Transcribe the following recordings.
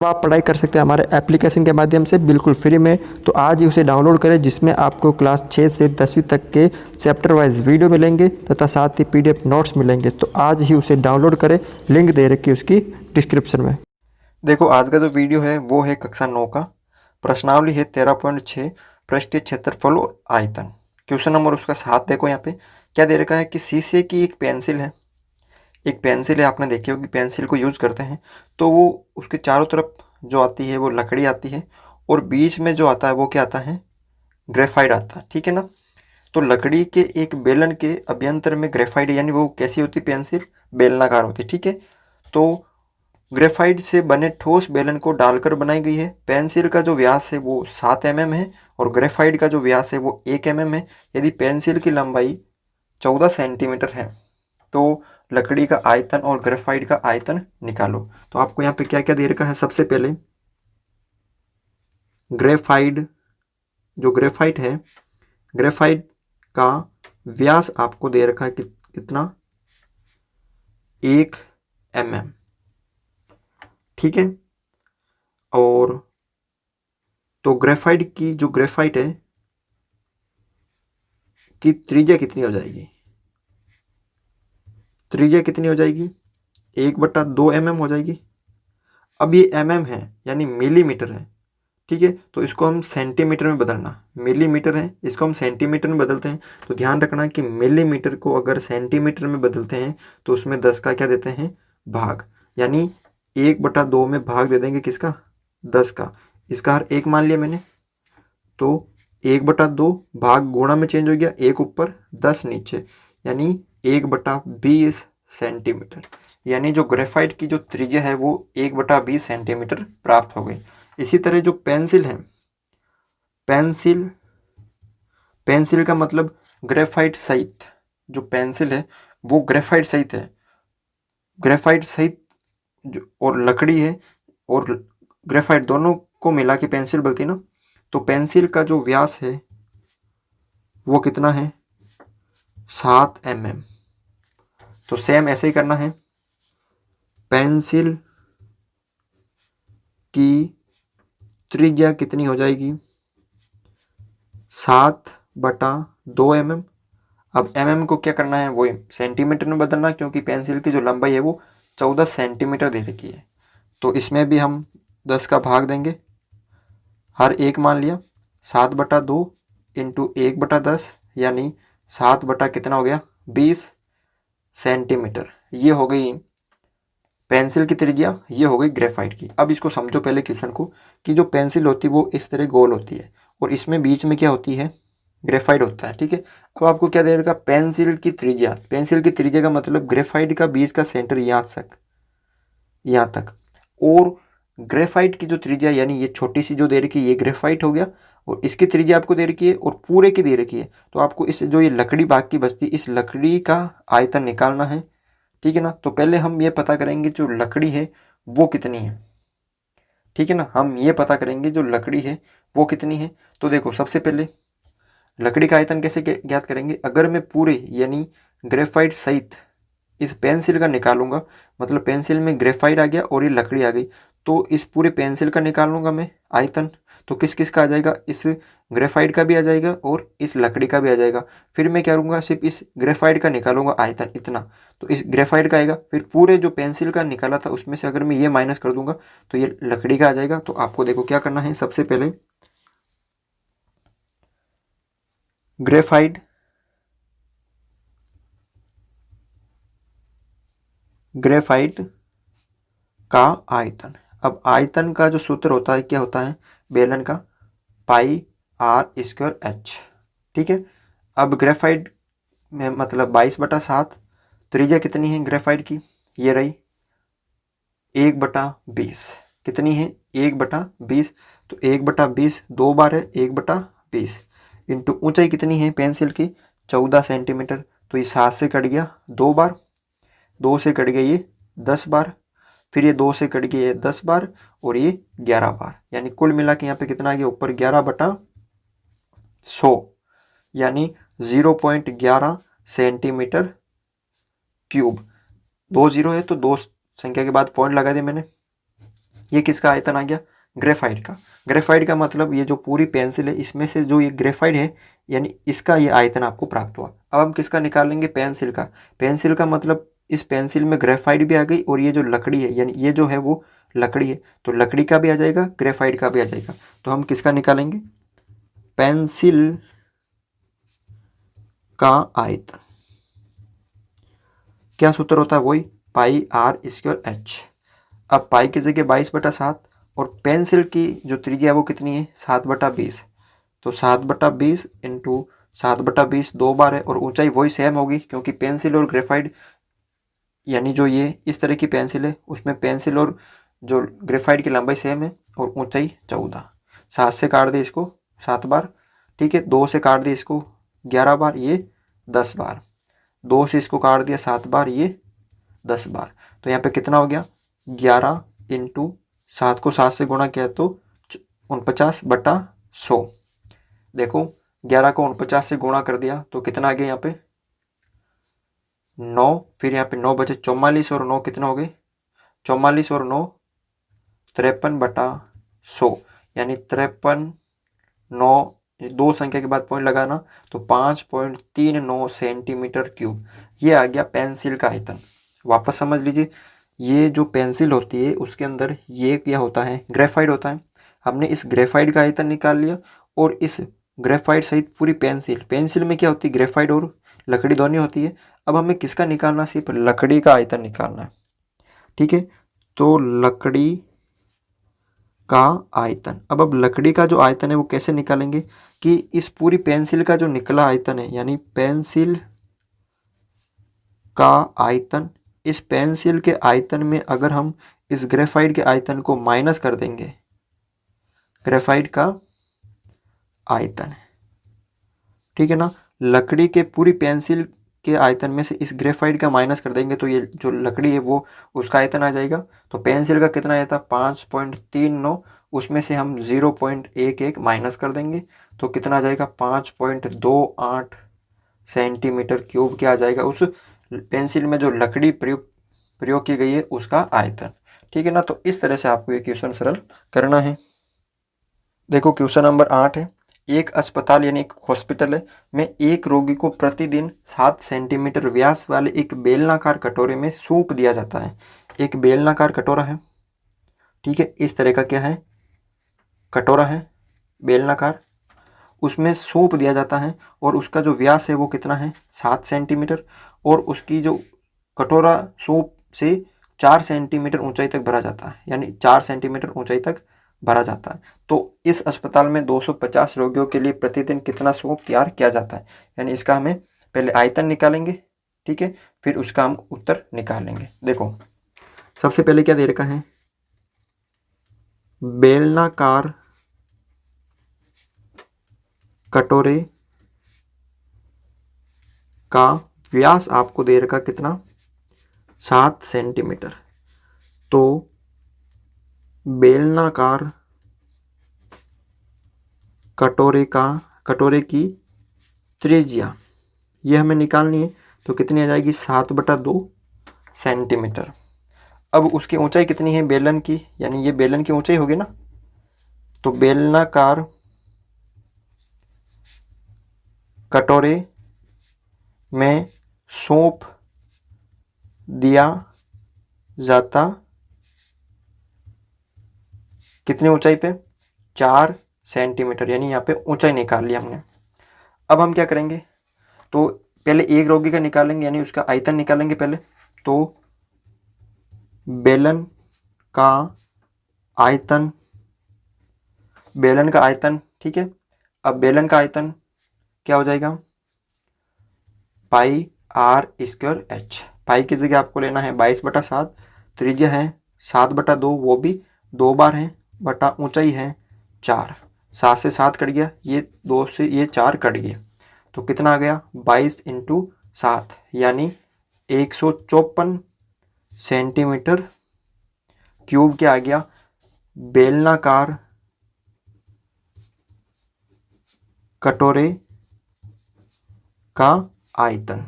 अब आप पढ़ाई कर सकते हैं हमारे एप्लीकेशन के माध्यम से बिल्कुल फ्री में। तो आज ही उसे डाउनलोड करें, जिसमें आपको क्लास 6 से 10वीं तक के चैप्टर वाइज वीडियो मिलेंगे तथा साथ ही पीडीएफ नोट्स मिलेंगे। तो आज ही उसे डाउनलोड करें, लिंक दे रखी है उसकी डिस्क्रिप्शन में। देखो आज का जो वीडियो है वो है कक्षा 9 का। प्रश्नावली है 13.6 पृष्ठीय क्षेत्रफल और आयतन। क्वेश्चन नंबर उसका 7 देखो। यहाँ पे क्या दे रखा है कि शीशे की एक पेंसिल है। एक पेंसिल है, आपने देखी होगी पेंसिल को यूज़ करते हैं तो वो उसके चारों तरफ जो आती है वो लकड़ी आती है और बीच में जो आता है वो क्या आता है, ग्रेफाइट आता है। ठीक है ना। तो लकड़ी के एक बेलन के अभ्यंतर में ग्रेफाइट, यानी वो कैसी होती पेंसिल, बेलनाकार होती। ठीक है। तो ग्रेफाइट से बने ठोस बेलन को डालकर बनाई गई है। पेंसिल का जो व्यास है वो 7 mm है और ग्रेफाइट का जो व्यास है वो 1 mm है। यदि पेंसिल की लंबाई 14 सेंटीमीटर है तो लकड़ी का आयतन और ग्रेफाइट का आयतन निकालो। तो आपको यहाँ पे क्या क्या दे रखा है, सबसे पहले ग्रेफाइट, जो ग्रेफाइट है, ग्रेफाइट का व्यास आपको दे रखा है कितना, 1 mm। ठीक है। और तो ग्रेफाइट की जो ग्रेफाइट है की त्रिज्या कितनी हो जाएगी, त्रिज्या कितनी हो जाएगी, 1/2 mm हो जाएगी। अब ये mm है यानी मिलीमीटर है। ठीक है। तो इसको हम सेंटीमीटर में बदलना, मिलीमीटर है इसको हम सेंटीमीटर में बदलते हैं। तो ध्यान रखना कि मिलीमीटर को अगर सेंटीमीटर में बदलते हैं तो उसमें 10 का क्या देते हैं, भाग, यानी 1/2 में भाग दे देंगे किसका, 10 का। इसका हर एक मान लिया मैंने। तो 1/2 भाग गुणा में चेंज हो गया, 1 ऊपर 10 नीचे, यानी 1/20 सेंटीमीटर। यानी जो ग्रेफाइट की जो त्रिज्या है वो 1/20 सेंटीमीटर प्राप्त हो गई। इसी तरह जो पेंसिल है, पेंसिल, पेंसिल का मतलब ग्रेफाइट सहित, जो पेंसिल है वो ग्रेफाइट सहित है, ग्रेफाइट सहित जो और लकड़ी है और ग्रेफाइट दोनों को मिला के पेंसिल बनती है ना। तो पेंसिल का जो व्यास है वो कितना है, 7 mm। तो सेम ऐसे ही करना है, पेंसिल की त्रिज्या कितनी हो जाएगी, 7/2 mm। अब mm को क्या करना है, वो सेंटीमीटर में बदलना, क्योंकि पेंसिल की जो लंबाई है वो 14 सेंटीमीटर दे रखी है। तो इसमें भी हम 10 का भाग देंगे, हर एक मान लिया, 7/2 इंटू 1/10 यानी 7 बटा कितना हो गया, 20 सेंटीमीटर। ये हो गई पेंसिल की त्रिज्या, ये हो गई ग्रेफाइट की। अब इसको समझो पहले क्वेश्चन को, कि जो पेंसिल होती है वो इस तरह गोल होती है और इसमें बीच में क्या होती है, ग्रेफाइट होता है। ठीक है। अब आपको क्या दे रखा, पेंसिल की त्रिज्या, पेंसिल की त्रिज्या का मतलब ग्रेफाइट का बीच का सेंटर यहाँ तक, यहाँ तक, और ग्रेफाइट की जो त्रिज्या यानी ये छोटी सी जो दे रखी है ये ग्रेफाइट हो गया, और इसकी त्रिज्या आपको दे रखी है और पूरे की दे रखी है। तो आपको इस जो ये लकड़ी बाकी बचती, इस लकड़ी का आयतन निकालना है। ठीक है ना। तो पहले हम ये पता करेंगे जो लकड़ी है वो कितनी है। ठीक है ना। हम ये पता करेंगे जो लकड़ी है वो कितनी है। तो देखो सबसे पहले लकड़ी का आयतन कैसे ज्ञात करेंगे, अगर मैं पूरे यानी ग्रेफाइट सहित इस पेंसिल का निकालूंगा, मतलब पेंसिल में ग्रेफाइट आ गया और ये लकड़ी आ गई, तो इस पूरे पेंसिल का निकाल लूँगा मैं आयतन। तो किस किस का आ जाएगा, इस ग्रेफाइट का भी आ जाएगा और इस लकड़ी का भी आ जाएगा। फिर मैं क्या करूँगा, सिर्फ इस ग्रेफाइट का निकालूंगा आयतन इतना, तो इस ग्रेफाइट का आएगा। फिर पूरे जो पेंसिल का निकाला था उसमें से अगर मैं ये माइनस कर दूंगा तो ये लकड़ी का आ जाएगा। तो आपको देखो क्या करना है, सबसे पहले ग्रेफाइट, ग्रेफाइट का आयतन। अब आयतन का जो सूत्र होता है क्या होता है, बेलन का πr²h। ठीक है। अब ग्रेफाइट में मतलब 22/7, त्रिज्या कितनी है ग्रेफाइट की, ये रही 1/20। कितनी है, 1/20। तो 1/20 दो बार है, 1/20 इंटू ऊंचाई कितनी है पेंसिल की, 14 सेंटीमीटर। तो ये 7 से कट गया 2 बार, 2 से कट गया ये 10 बार, फिर ये 2 से कट गया ये 10 बार और ये 11 बार, यानी कुल मिला के यहाँ पे कितना आ गया ऊपर 11/100, यानी 0.11 सेंटीमीटर क्यूब। 2 जीरो है तो 2 संख्या के बाद पॉइंट लगा दिया मैंने। ये किसका आयतन आ गया? ग्रेफाइट का। ग्रेफाइट का मतलब ये जो पूरी पेंसिल है इसमें से जो ये ग्रेफाइट है यानी इसका ये आयतन आपको प्राप्त हुआ। अब हम किसका निकालेंगे? पेंसिल का। पेंसिल का मतलब इस पेंसिल में ग्रेफाइट भी आ गई और ये जो लकड़ी है यानी ये जो है वो लकड़ी है, तो लकड़ी का भी आ जाएगा, ग्रेफाइट का भी आ जाएगा। तो हम किसका निकालेंगे? पेंसिल का आयतन। क्या सूत्र होता है? वही पाई आर स्क्वायर एच। अब पाई की जगह 22/7 और पेंसिल की जो त्रिज्या है वो कितनी है? 7/20। तो 7/20 इंटू 7/20 दो बार है और ऊंचाई वही सेम होगी क्योंकि पेंसिल और ग्रेफाइट यानी जो ये इस तरह की पेंसिल है उसमें पेंसिल और जो ग्रेफाइट की लंबाई सेम है और ऊंचाई 14। 7 से काट दे इसको 7 बार, ठीक है। 2 से काट दे इसको 11 बार, ये 10 बार। 2 से इसको काट दिया 7 बार, ये 10 बार। तो यहाँ पे कितना हो गया? 11 इंटू 7 को 7 से गुणा किया तो 49/100। देखो 11 को 49 से गुणा कर दिया तो कितना आ गया यहाँ पे? 9। फिर यहाँ पे 9 बचे 44 और 9 कितना हो गए? 44 और 9 53/100 यानी 53 9 दो संख्या के बाद पॉइंट लगाना तो 5.39 सेंटीमीटर क्यूब ये आ गया पेंसिल का आयतन। वापस समझ लीजिए, ये जो पेंसिल होती है उसके अंदर ये क्या होता है? ग्रेफाइट होता है। हमने इस ग्रेफाइट का आयतन निकाल लिया और इस ग्रेफाइट सहित पूरी पेंसिल, पेंसिल में क्या होती है? ग्रेफाइट और लकड़ी दोनों होती है। अब हमें किसका निकालना? सिर्फ लकड़ी का आयतन निकालना है, ठीक है। तो लकड़ी का आयतन। अब लकड़ी का जो आयतन है वो कैसे निकालेंगे कि इस पूरी पेंसिल का जो निकला आयतन है यानी पेंसिल का आयतन, इस पेंसिल के आयतन में अगर हम इस ग्रेफाइट के आयतन को माइनस कर देंगे, ग्रेफाइट का आयतन, ठीक है ना। लकड़ी के पूरी पेंसिल के आयतन में से इस ग्रेफाइट का माइनस कर देंगे तो ये जो लकड़ी है वो उसका आयतन आ जाएगा। तो पेंसिल का कितना आया था? 5.39, उसमें से हम 0.11 माइनस कर देंगे तो कितना आ जाएगा? 5.28 सेंटीमीटर क्यूब क्या आ जाएगा? उस पेंसिल में जो लकड़ी प्रयोग की गई है उसका आयतन, ठीक है ना। तो इस तरह से आपको ये क्वेश्चन सरल करना है। देखो क्वेश्चन नंबर 8 है। एक अस्पताल यानी एक हॉस्पिटल है में एक रोगी को प्रतिदिन 7 सेंटीमीटर व्यास वाले एक बेलनाकार कटोरे में सूप दिया जाता है। एक बेलनाकार कटोरा है, ठीक है। इस तरह का क्या है? कटोरा है बेलनाकार, उसमें सूप दिया जाता है और उसका जो व्यास है वो कितना है? 7 सेंटीमीटर और उसकी जो कटोरा सूप से 4 सेंटीमीटर ऊंचाई तक भरा जाता है यानी 4 सेंटीमीटर ऊंचाई तक भरा जाता है। तो इस अस्पताल में 250 रोगियों के लिए प्रतिदिन कितना सूप तैयार किया जाता है? यानी इसका हमें पहले आयतन निकालेंगे, ठीक है, फिर उसका हम उत्तर निकालेंगे। देखो सबसे पहले क्या दे रखा है? बेलनाकार कटोरे का व्यास आपको दे रखा कितना? 7 सेंटीमीटर। तो बेलनाकार कटोरे की त्रिज्या ये हमें निकालनी है तो कितनी आ जाएगी? 7/2 सेंटीमीटर। अब उसकी ऊंचाई कितनी है बेलन की? यानी ये बेलन की ऊंचाई होगी ना। तो बेलनाकार कटोरे में सूप दिया जाता कितनी ऊंचाई पे? 4 सेंटीमीटर। यानी यहाँ पे ऊंचाई निकाल लिया हमने। अब हम क्या करेंगे? तो पहले एक रोगी का निकालेंगे यानी उसका आयतन निकालेंगे पहले। तो बेलन का आयतन, बेलन का आयतन, ठीक है। अब बेलन का आयतन क्या हो जाएगा? पाई आर स्क्वायर एच। पाई की जगह आपको लेना है 22/7, त्रिज्या है 7/2, वो भी दो बार है, बटा ऊंचाई है 4। 7 से 7 कट गया, ये 2 से ये 4 कट गए तो कितना आ गया? 22 इंटू 7 यानी 154 सेंटीमीटर क्यूब क्या आ गया? बेलनाकार कटोरे का आयतन,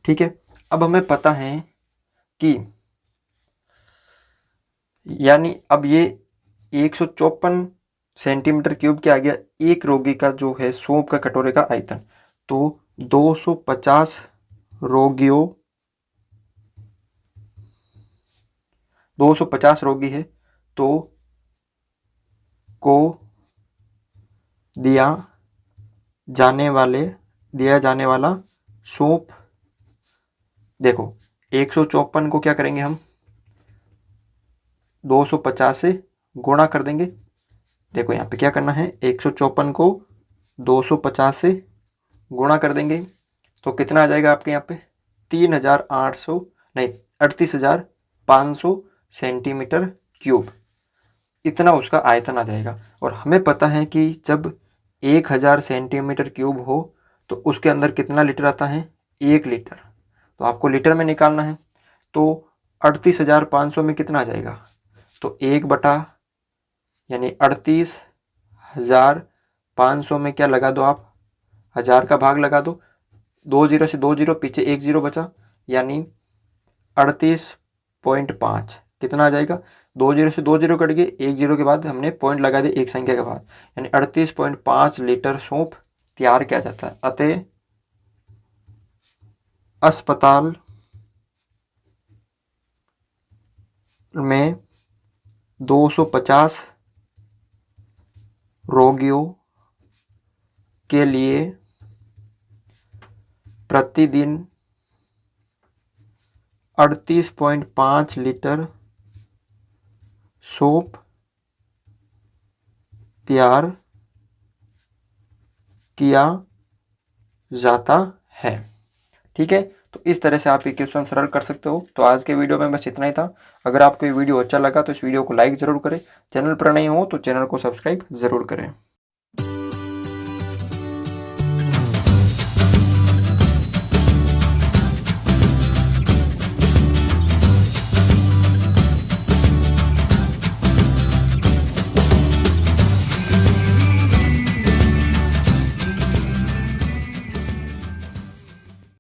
ठीक है। अब हमें पता है कि यानी अब ये 154 सेंटीमीटर क्यूब क्या आ गया, एक रोगी का जो है सौंफ का कटोरे का आयतन। तो 250 रोगियों 250 रोगी है तो को दिया जाने वाला सौंफ, देखो 154 को क्या करेंगे हम 250 से गुणा कर देंगे। देखो यहाँ पे क्या करना है, 154 को 250 से गुणा कर देंगे तो कितना आ जाएगा आपके यहाँ पे 3800 नहीं 38,500 सेंटीमीटर क्यूब, इतना उसका आयतन आ जाएगा। और हमें पता है कि जब 1000 सेंटीमीटर क्यूब हो तो उसके अंदर कितना लीटर आता है, 1 लीटर। तो आपको लीटर में निकालना है तो 38,500 में कितना आ जाएगा, तो 1 बटा यानी 38,500 में क्या लगा दो आप, 1000 का भाग लगा दो, 2 जीरो से 2 जीरो पीछे 1 जीरो बचा, यानी 38.5 कितना आ जाएगा, 2 जीरो से 2 जीरो कट गए, 1 जीरो के बाद हमने पॉइंट लगा दिया एक संख्या के बाद, यानी 38.5 लीटर सौंफ तैयार किया जाता है। अतः अस्पताल में 250 रोगियों के लिए प्रतिदिन 38.5 लीटर सौंफ तैयार किया जाता है। ठीक है, तो इस तरह से आप ये क्वेश्चन सरल कर सकते हो। तो आज के वीडियो में बस इतना ही था। अगर आपको ये वीडियो अच्छा लगा तो इस वीडियो को लाइक ज़रूर करें, चैनल पर नहीं हो तो चैनल को सब्सक्राइब ज़रूर करें।